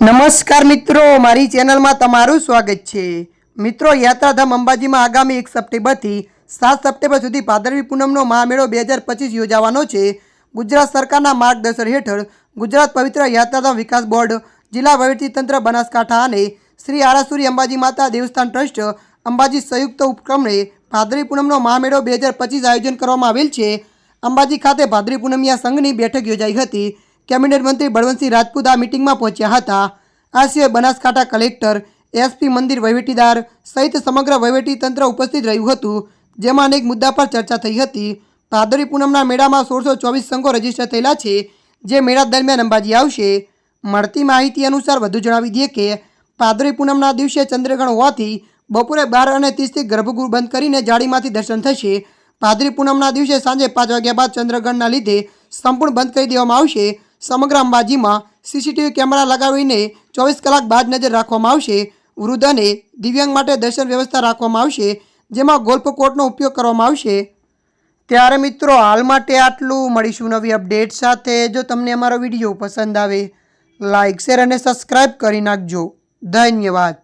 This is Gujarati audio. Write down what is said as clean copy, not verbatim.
નમસ્કાર મિત્રો, મારી ચેનલમાં તમારું સ્વાગત છે। મિત્રો, યાત્રાધામ અંબાજીમાં આગામી 1 સપ્ટેમ્બરથી 7 સપ્ટેમ્બર સુધી ભાદરવી પૂનમનો મહામેળો 2025 યોજાવાનો છે। ગુજરાત સરકારના માર્ગદર્શન હેઠળ ગુજરાત પવિત્ર યાત્રાધામ વિકાસ બોર્ડ, જિલ્લા વહીવટીતંત્ર બનાસકાંઠા અને શ્રી આરાસુરી અંબાજી માતા દેવસ્થાન ટ્રસ્ટ અંબાજી સંયુક્ત ઉપક્રમે ભાદરવી પૂનમનો મહામેળો 2025 આયોજન કરવામાં આવેલ છે। અંબાજી ખાતે ભાદરવી પૂનમિયા સંઘની બેઠક યોજાઈ હતી। કેબિનેટ મંત્રી બળવંતસિંહ રાજપૂત આ મીટિંગમાં પહોંચ્યા હતા। આ સિવાય બનાસકાંઠા કલેક્ટર, એસપી, મંદિર વહીવટીદાર સહિત સમગ્ર વહીવટીતંત્ર ઉપસ્થિત રહ્યું હતું, જેમાં અનેક મુદ્દા પર ચર્ચા થઈ હતી। ભાદરવી પૂનમના મેળામાં 1624 સંઘો રજીસ્ટર થયેલા છે, જે મેળા દરમિયાન અંબાજી આવશે। મળતી માહિતી અનુસાર વધુ જણાવી દઈએ કે ભાદરવી પૂનમના દિવસે ચંદ્રગ્રહણ હોવાથી બપોરે 12:30થી ગર્ભગૃહ બંધ કરીને જાળીમાંથી દર્શન થશે। ભાદરવી પૂનમના દિવસે સાંજે 5 વાગ્યા બાદ ચંદ્રગ્રહણના લીધે સંપૂર્ણ બંધ કરી દેવામાં આવશે। સમગ્ર અંબાજીમાં સીસીટીવી કેમેરા લગાવીને 24 કલાક બાદ નજર રાખવામાં આવશે। વૃદ્ધ અને દિવ્યાંગ માટે દર્શન વ્યવસ્થા રાખવામાં આવશે, જેમાં ગોલ્ફ કોર્ટનો ઉપયોગ કરવામાં આવશે। ત્યારે મિત્રો, હાલ માટે આટલું। મળીશું નવી અપડેટ સાથે। જો તમને અમારો વિડીયો પસંદ આવે, લાઇક, શેર અને સબસ્ક્રાઈબ કરી નાખજો। ધન્યવાદ।